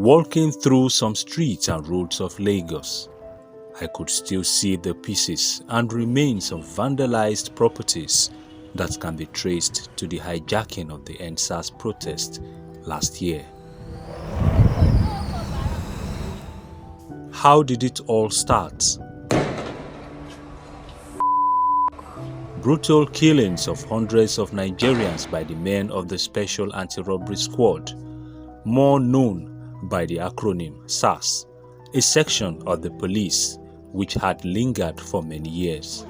Walking through some streets and roads of Lagos, I could still see the pieces and remains of vandalized properties that can be traced to the hijacking of the EndSARS protest last year. How did it all start? Brutal killings of hundreds of Nigerians by the men of the Special Anti-Robbery Squad, more known by the acronym SARS, a section of the police which had lingered for many years.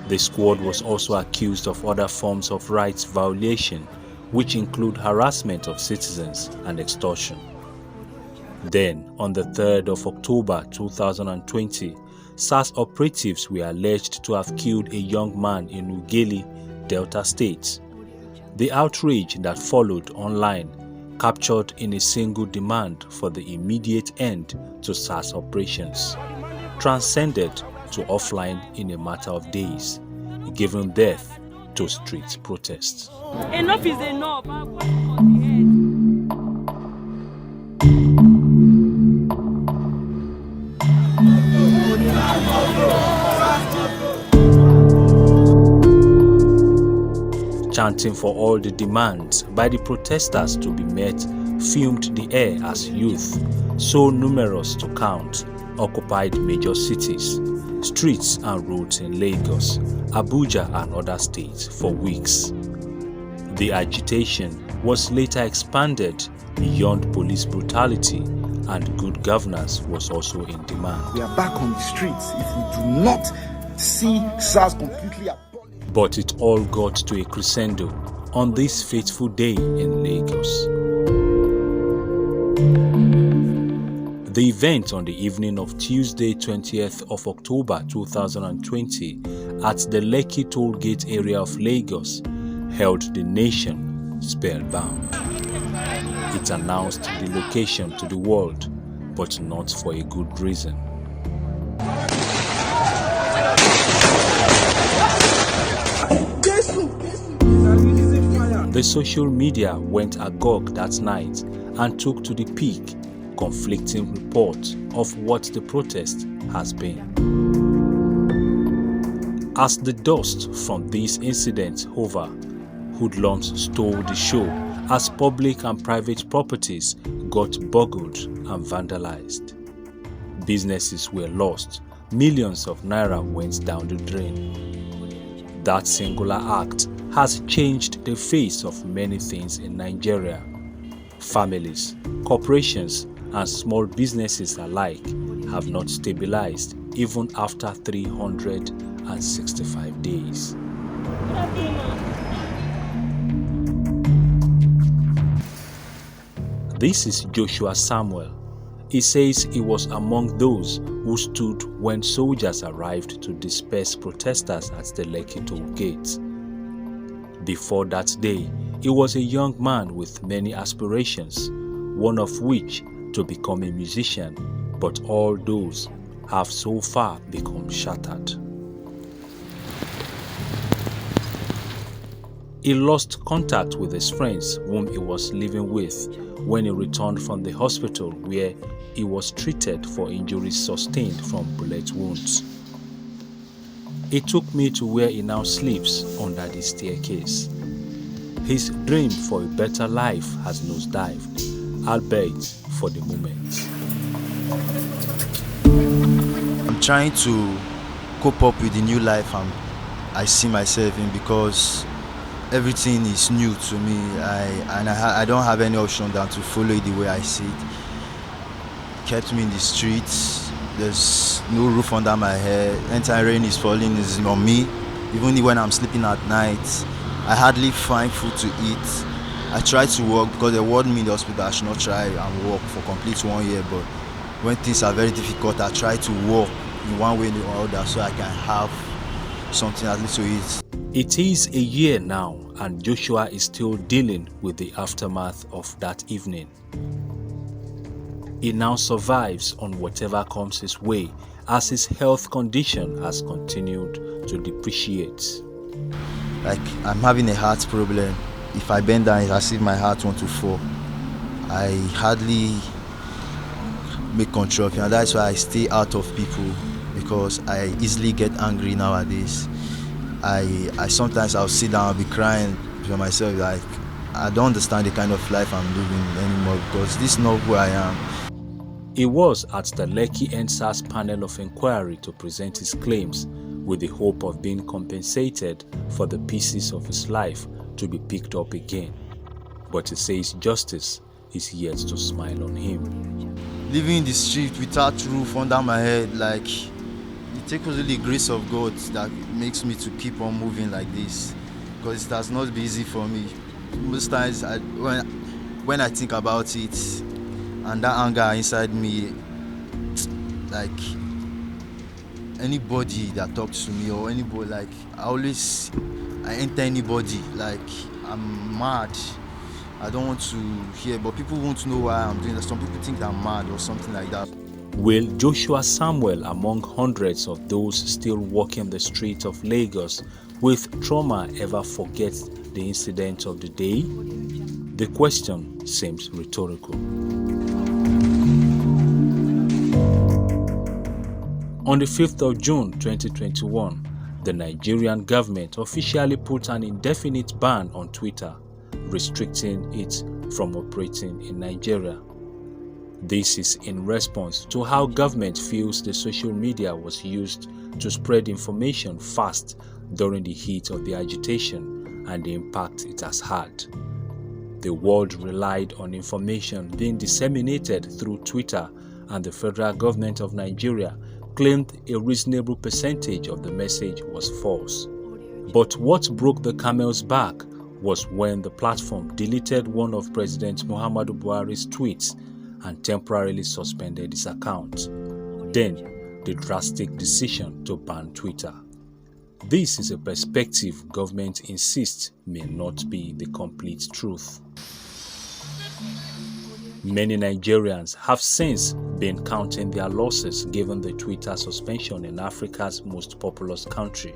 The squad was also accused of other forms of rights violation, which include harassment of citizens and extortion. Then, on the 3rd of October 2020, SARS operatives were alleged to have killed a young man in Ughelli, Delta State. The outrage that followed online captured in a single demand for the immediate end to SARS operations, transcended to offline in a matter of days, giving birth to street protests. Enough is enough. Chanting for all the demands by the protesters to be met filmed the air as youth, so numerous to count, occupied major cities, streets and roads in Lagos, Abuja and other states for weeks. The agitation was later expanded beyond police brutality, and good governance was also in demand. We are back on the streets if we do not see SARS completely abolished. But it all got to a crescendo on this fateful day in Lagos. The event on the evening of Tuesday 20th of October 2020 at the Lekki toll gate area of Lagos held the nation spellbound. It announced the location to the world, but not for a good reason. The social media went agog that night and took to the peak conflicting reports of what the protest has been. As the dust from this incident hovered, hoodlums stole the show as public and private properties got boggled and vandalized. Businesses were lost, millions of naira went down the drain. That singular act has changed the face of many things in Nigeria. Families, corporations, and small businesses alike have not stabilized even after 365 days. This is Joshua Samuel. He says he was among those who stood when soldiers arrived to disperse protesters at the Lekki toll gate. Before that day, he was a young man with many aspirations, one of which to become a musician, but all those have so far become shattered. He lost contact with his friends whom he was living with when he returned from the hospital where he was treated for injuries sustained from bullet wounds. He took me to where he now sleeps under the staircase. His dream for a better life has nosedived, albeit for the moment. I'm trying to cope up with the new life I see myself in, because everything is new to me. I don't have any option than to follow it the way I see it. Kept me in the streets. There's no roof under my head. Anytime rain is falling, it's on me. Even when I'm sleeping at night, I hardly find food to eat. I try to work because they warned me in the hospital I should not try and work for complete 1 year. But when things are very difficult, I try to work in one way or another so I can have something at least to eat. It is a year now, and Joshua is still dealing with the aftermath of that evening. He now survives on whatever comes his way as his health condition has continued to depreciate. Like, I'm having a heart problem. If I bend down, it's as if my heart wants to fall. I hardly make control of it, and that's why I stay out of people, because I easily get angry nowadays. I sometimes I'll sit down, I'll be crying to myself, like I don't understand the kind of life I'm living anymore, because this is not who I am. He was at the Lekki EndSARS panel of inquiry to present his claims with the hope of being compensated for the pieces of his life to be picked up again. But he says justice is yet to smile on him. Living in the street without roof under my head, like it takes only the grace of God that makes me to keep on moving like this, because it has not been easy for me. Most times when I think about it, and that anger inside me, like anybody that talks to me or anybody, like I enter anybody, like I'm mad. I don't want to hear, but people want to know why I'm doing that. Some people think I'm mad or something like that. Will Joshua Samuel, among hundreds of those still walking the streets of Lagos with trauma, ever forget the incident of the day? The question seems rhetorical. On the 5th of June 2021, the Nigerian government officially put an indefinite ban on Twitter, restricting it from operating in Nigeria. This is in response to how government feels the social media was used to spread information fast during the heat of the agitation and the impact it has had. The world relied on information being disseminated through Twitter, and the federal government of Nigeria claimed a reasonable percentage of the message was false. But what broke the camel's back was when the platform deleted one of President Muhammadu Buhari's tweets and temporarily suspended his account. Then, the drastic decision to ban Twitter. This is a perspective government insists may not be the complete truth. Many Nigerians have since been counting their losses given the Twitter suspension in Africa's most populous country.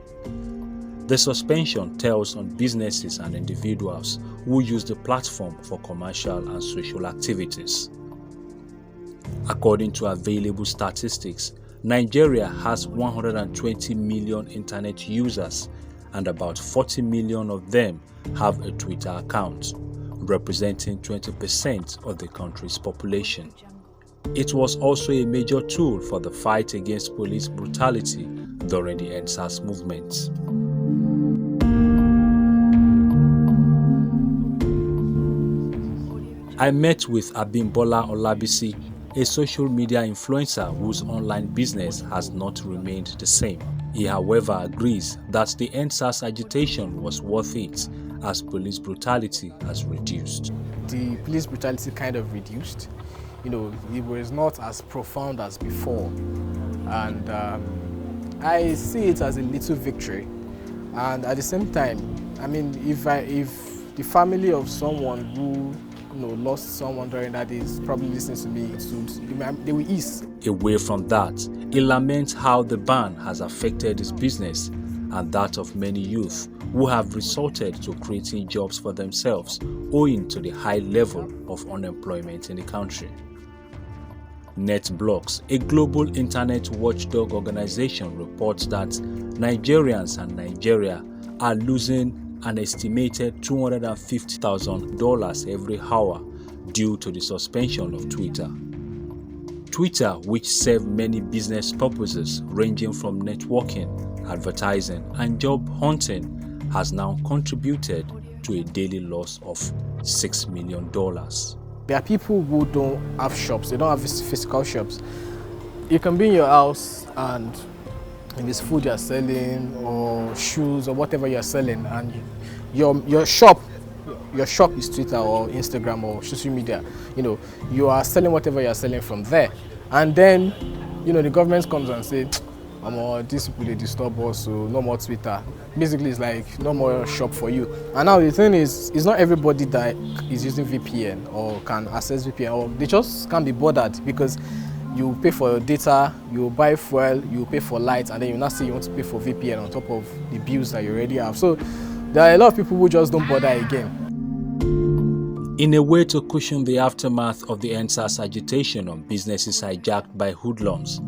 The suspension tells on businesses and individuals who use the platform for commercial and social activities. According to available statistics, Nigeria has 120 million internet users, and about 40 million of them have a Twitter account, representing 20% of the country's population. It was also a major tool for the fight against police brutality during the EndSARS movement. I met with Abimbola Olabisi, a social media influencer whose online business has not remained the same. He, however, agrees that the EndSARS agitation was worth it, as police brutality has reduced. The police brutality kind of reduced. It was not as profound as before, and I see it as a little victory. And at the same time, I mean, if the family of someone who lost someone during that is probably listening to me, they will ease. Away from that, he laments how the ban has affected his business and that of many youth who have resorted to creating jobs for themselves owing to the high level of unemployment in the country. NetBlocks, a global internet watchdog organization, reports that Nigerians and Nigeria are losing an estimated $250,000 every hour due to the suspension of Twitter. Twitter, which serves many business purposes ranging from networking, advertising, and job hunting, has now contributed to a daily loss of $6 million. There are people who don't have shops, they don't have physical shops. You can be in your house and if it's food you're selling or shoes or whatever you're selling, and your shop is Twitter or Instagram or social media, you are selling whatever you're selling from there. And then, the government comes and say, these people, they disturb us, so no more Twitter. Basically, it's like no more shop for you. And now the thing is, it's not everybody that is using VPN or can access VPN, or they just can't be bothered, because you pay for your data, you buy fuel, you pay for light, and then you now say you want to pay for VPN on top of the bills that you already have. So there are a lot of people who just don't bother again. In a way to cushion the aftermath of the EndSARS agitation on businesses hijacked by hoodlums,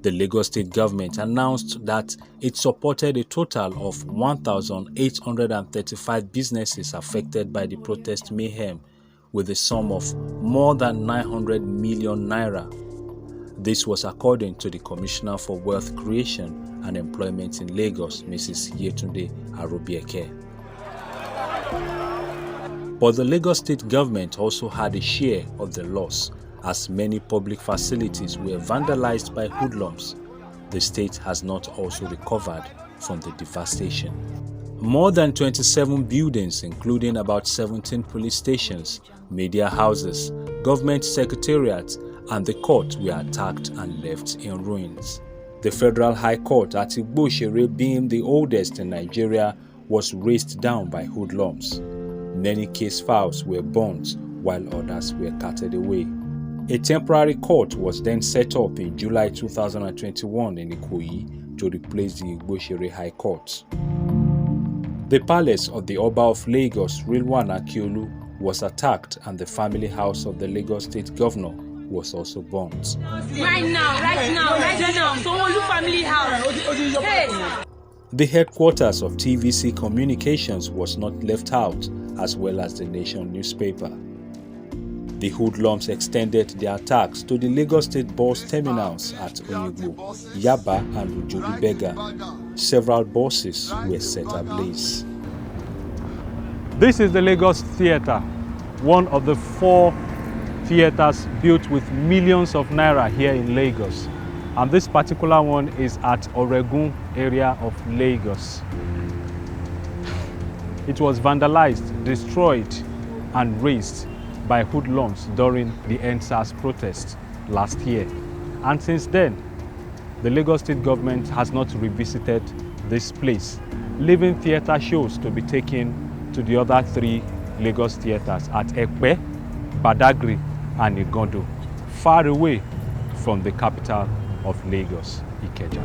the Lagos State government announced that it supported a total of 1,835 businesses affected by the protest mayhem with a sum of more than 900 million naira. This was according to the Commissioner for Wealth Creation and Employment in Lagos, Mrs. Yetunde Arobieke. But the Lagos State government also had a share of the loss, as many public facilities were vandalized by hoodlums. The state has not also recovered from the devastation. More than 27 buildings, including about 17 police stations, media houses, government secretariats, and the court were attacked and left in ruins. The Federal High Court at Igbo-Shere, being the oldest in Nigeria, was razed down by hoodlums. Many case files were burnt, while others were carted away. A temporary court was then set up in July 2021 in Ikoyi to replace the Igbo-Shere High Court. The palace of the Oba of Lagos, Rilwan Akiolu, was attacked, and the family house of the Lagos State Governor was also burnt. Right now. So family house. Hey. The headquarters of TVC Communications was not left out, as well as the Nation newspaper. The hoodlums extended their attacks to the Lagos State bus terminals at Onigbo, Yaba, and Ujobi Bega. Several buses were set ablaze. This is the Lagos Theatre, one of the 4 theatres built with millions of naira here in Lagos. And this particular one is at Oregun area of Lagos. It was vandalized, destroyed, and razed by hoodlums during the EndSARS protest last year. And since then, the Lagos State government has not revisited this place, leaving theatre shows to be taken to the other 3 Lagos theatres at Ekpe, Badagry, and Igondo, far away from the capital of Lagos, Ikeja.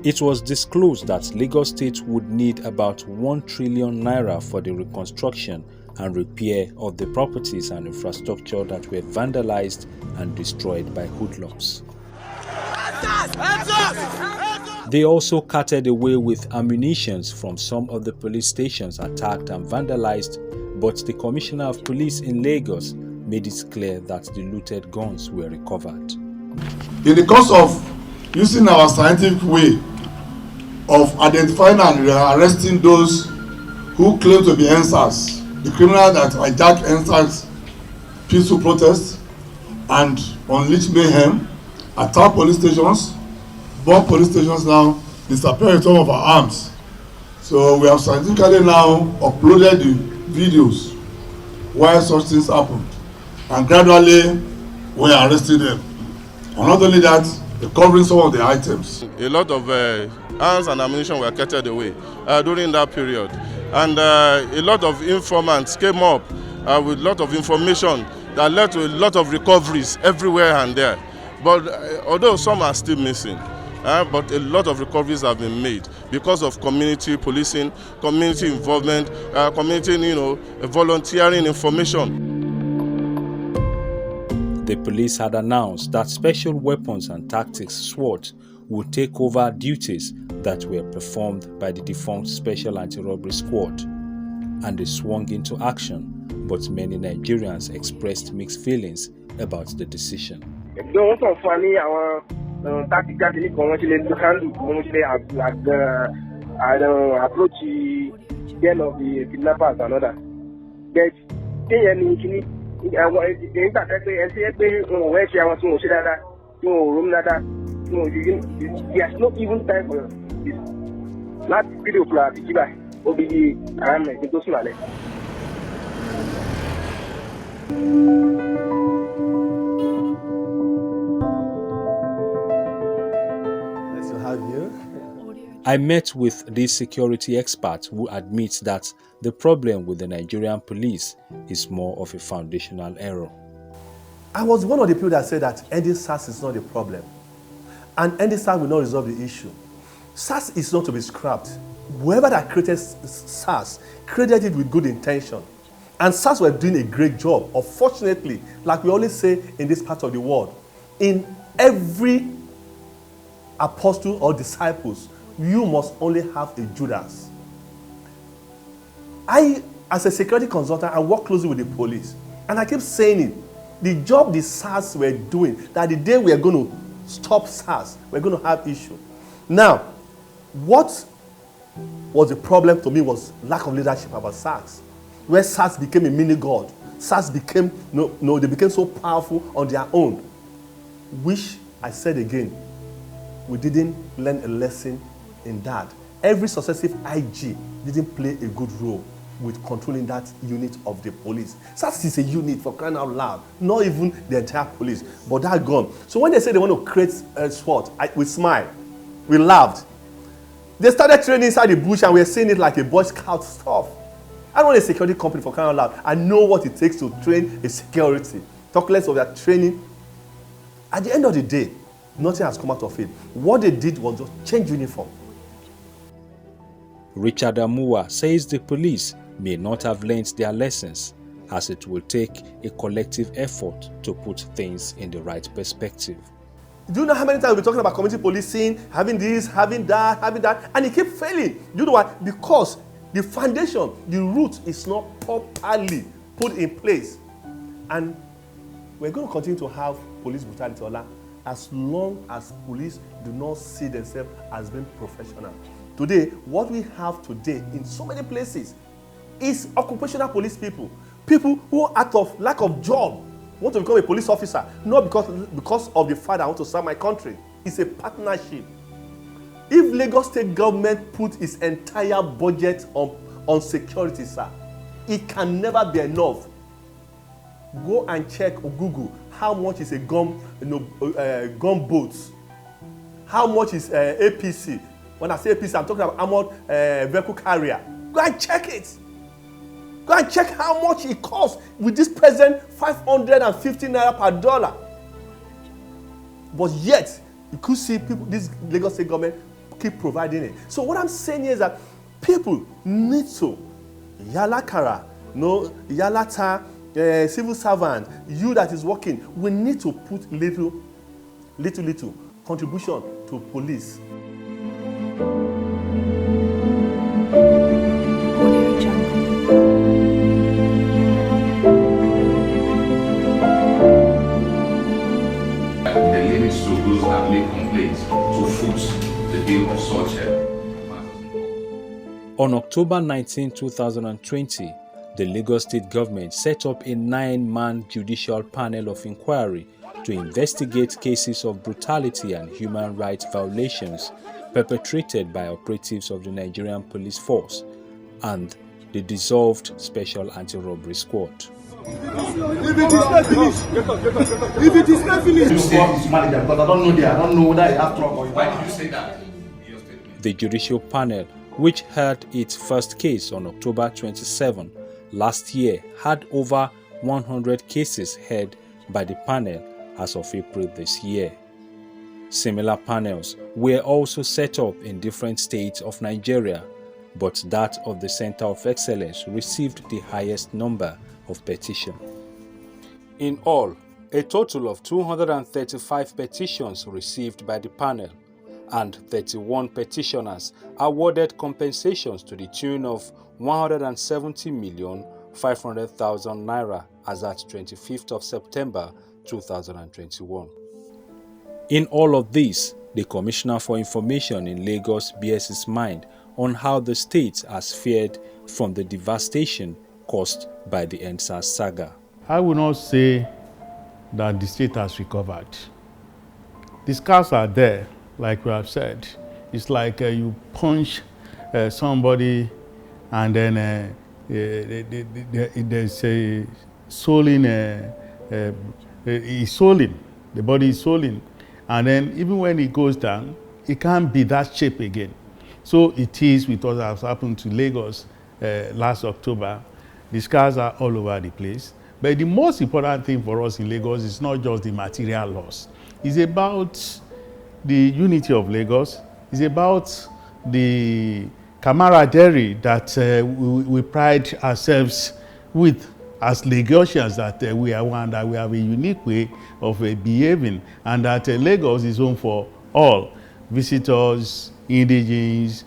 It was disclosed that Lagos State would need about 1 trillion naira for the reconstruction and repair of the properties and infrastructure that were vandalized and destroyed by hoodlums. They also carted away with ammunition from some of the police stations attacked and vandalized, but the Commissioner of Police in Lagos made it clear that the looted guns were recovered. In the course of using our scientific way of identifying and arresting those who claim to be EndSARS, the criminals that hijacked EndSARS peaceful protests and unleashed mayhem, attacked police stations, bomb police stations now, disappeared some of our arms. So we have scientifically now uploaded the videos where such things happened, and gradually we arrested them. And not only that, recovering some of the items. A lot of arms and ammunition were carted away during that period. And a lot of informants came up with a lot of information that led to a lot of recoveries everywhere and there. But although some are still missing, but a lot of recoveries have been made because of community policing, community involvement, community, volunteering information. The police had announced that Special Weapons and Tactics SWAT would take over duties that were performed by the defunct Special Anti-Robbery Squad, and they swung into action, but many Nigerians expressed mixed feelings about the decision. Approach the of the kidnappers and other. There's no even time for this. Last video for the OBD Nice to have you. I met with this security expert who admits that the problem with the Nigerian police is more of a foundational error. I was one of the people that said that EndSARS is not a problem, and EndSARS will not resolve the issue. SARS is not to be scrapped. Whoever that created SARS created it with good intention. And SARS were doing a great job. Unfortunately, like we always say in this part of the world, in every apostle or disciples, you must only have a Judas. I, as a security consultant, I work closely with the police. And I keep saying it. The job the SARS were doing, that the day we are going to stop SARS, we're going to have issue. Now, what was the problem to me was lack of leadership about SARS. Where SARS became a mini god. SARS became, they became so powerful on their own. Which, I said again, we didn't learn a lesson in that. Every successive IG didn't play a good role with controlling that unit of the police. SARS is a unit, for crying out loud, not even the entire police, but that gone. So when they say they want to create a SWAT, we smiled, we laughed. They started training inside the bush and we're seeing it like a Boy Scout stuff. I don't want a security company, for crying out loud. I know what it takes to train a security. Talk less of that training. At the end of the day, nothing has come out of it. What they did was just change uniform. Richard Amua says the police may not have learnt their lessons, as it will take a collective effort to put things in the right perspective. Do you know how many times we're talking about community policing, having this, having that, and it keeps failing? Do you know why? Because the foundation, the root is not properly put in place. And we're going to continue to have police brutality, Ola, as long as police do not see themselves as being professional. Today, what we have today in so many places is occupational police people. People who, out of lack of job, want to become a police officer, not because of the fact that I want to serve my country. It's a partnership. If Lagos State government put its entire budget on security, sir, it can never be enough. Go and check or Google how much is a gun boat. How much is APC? When I say APC, I'm talking about armored vehicle carrier. Go and check it. Go and check how much it costs with this present 550 naira per dollar. But yet, you could see people, this Lagos State government keep providing it. So what I'm saying is that people need to, Yalakara, Yalata, civil servant, you that is working, we need to put little contribution to police. The limits to those that make complaints to foot the bill of such. On October 19, 2020, the Lagos State government set up a 9-man judicial panel of inquiry to investigate cases of brutality and human rights violations perpetrated by operatives of the Nigerian police force and the dissolved Special Anti-Robbery Squad. If it is not finished, if it is not finished, you say it's manager because I don't know whether I have trouble. Why did you say that? The Judicial panel, which heard its first case on October 27 last year, had over 100 cases heard by the panel as of April this year. Similar panels were also set up in different states of Nigeria, but that of the Center of Excellence received the highest number of petitions. In all, a total of 235 petitions received by the panel, and 31 petitioners awarded compensations to the tune of 170,500,000 naira as at 25th of September 2021. In all of this, the Commissioner for Information in Lagos bears his mind on how the state has fared from the devastation caused by the EndSARS saga. I will not say that the state has recovered. The scars are there, like we have said. It's like you punch somebody and then there's a swelling, it's swollen, the body is swollen. And then even when it goes down, it can't be that shape again. So it is with what has happened to Lagos last October. The scars are all over the place. But the most important thing for us in Lagos is not just the material loss. It's about the unity of Lagos. It's about the camaraderie that we pride ourselves with as Lagosians, that we are one, that we have a unique way of behaving, and that Lagos is home for all visitors, indigenes,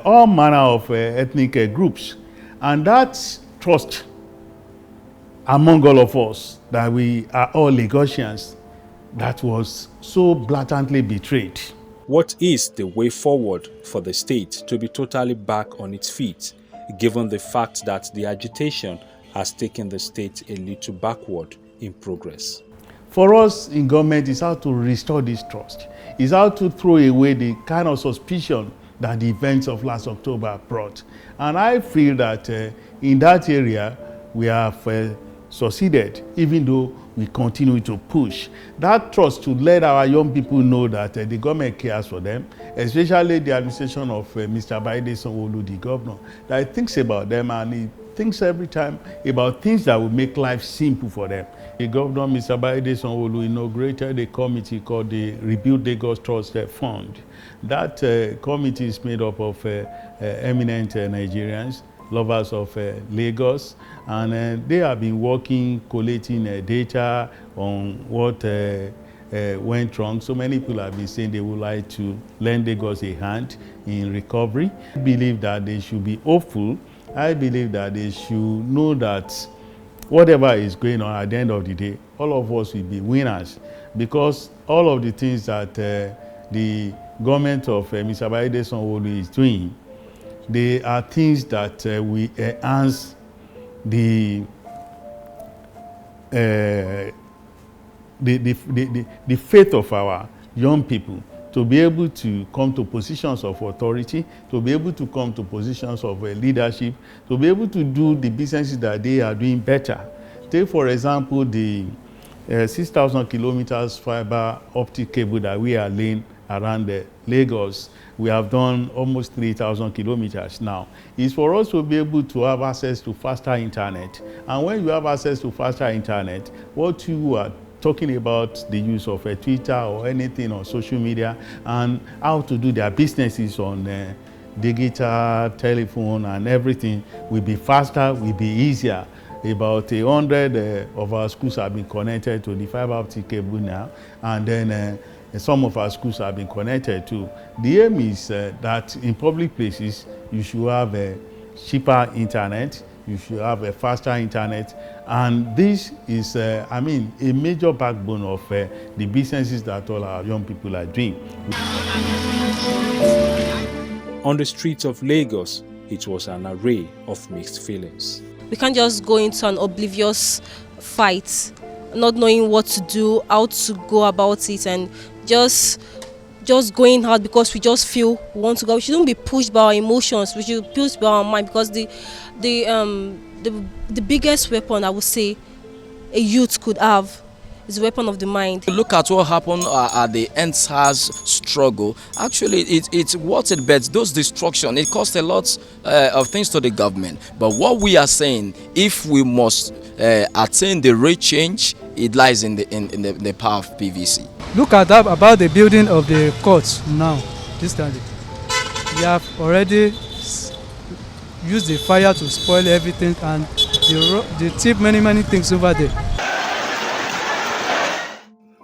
all manner of ethnic groups. And that trust among all of us, that we are all Lagosians, that was so blatantly betrayed. What is the way forward for the state to be totally back on its feet, given the fact that the agitation has taken the state a little backward in progress? For us in government, is how to restore this trust. Is how to throw away the kind of suspicion that the events of last October brought. And I feel that in that area, we have succeeded, even though we continue to push. That trust to let our young people know that the government cares for them, especially the administration of Mr. Baide Sanwo-Olu, the governor, that he thinks about them, and he thinks every time about things that will make life simple for them. The governor, Mr. Baide Sanwo-Olu, inaugurated a committee called the Rebuild Lagos Trust Fund. That committee is made up of eminent Nigerians, lovers of Lagos, and they have been working, collating data on what went wrong. So many people have been saying they would like to lend Lagos a hand in recovery. I believe that they should be hopeful. I believe that they should know that whatever is going on at the end of the day, all of us will be winners, because all of the things that the government of Mr. Baide Sanwo-Olu is doing, they are things that will enhance the faith of our young people to be able to come to positions of authority, to be able to come to positions of leadership, to be able to do the businesses that they are doing better. Take, for example, the 6,000 kilometers fiber optic cable that we are laying around Lagos. We have done almost 3,000 kilometers now. It's for us to be able to have access to faster internet. And when you have access to faster internet, what you are talking about the use of Twitter or anything on social media, and how to do their businesses on digital, telephone, and everything will be faster, will be easier. About 100 of our schools have been connected to the fiber optic cable now, and then some of our schools have been connected to. The aim is that in public places, you should have a cheaper internet, you should have a faster internet, and this is, a major backbone of the businesses that all our young people are doing. On the streets of Lagos, it was an array of mixed feelings. We can't just go into an oblivious fight, not knowing what to do, how to go about it, and just going out because we just feel we want to go. We shouldn't be pushed by our emotions. We should be pushed by our mind, because the biggest weapon I would say a youth could have is the weapon of the mind. Look at what happened at the EndSARS struggle. Actually, it's what it bets. Those destruction, it cost a lot of things to the government. But what we are saying, if we must attain the real change, it lies in the power of PVC. Look at that about the building of the courts now. This time, we have already used the fire to spoil everything, and they tip many things over there.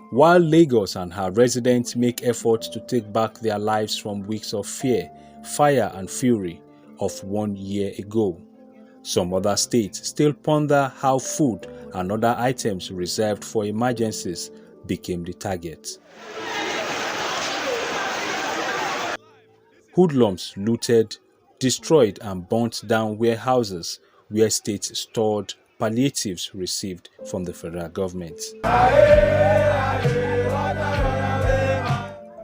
While Lagos and her residents make efforts to take back their lives from weeks of fear, fire and fury of 1 year ago, some other states still ponder how food and other items reserved for emergencies became the target. Hoodlums looted, destroyed and burnt down warehouses where states stored palliatives received from the federal government.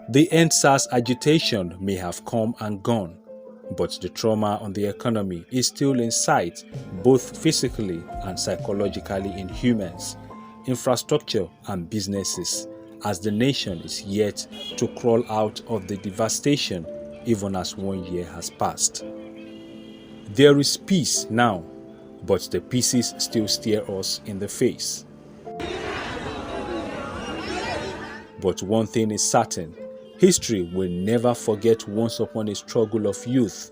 The EndSARS agitation may have come and gone, but the trauma on the economy is still in sight, both physically and psychologically in humans, infrastructure and businesses, as the nation is yet to crawl out of the devastation even as 1 year has passed. There is peace now, but the pieces still stare us in the face. But one thing is certain, History will never forget once upon a struggle of youth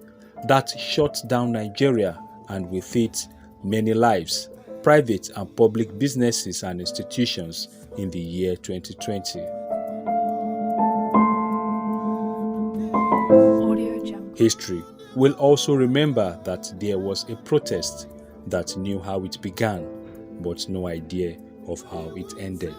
that shut down Nigeria and with it many lives, private and public businesses and institutions in the year 2020. History will also remember that there was a protest that knew how it began, but no idea of how it ended.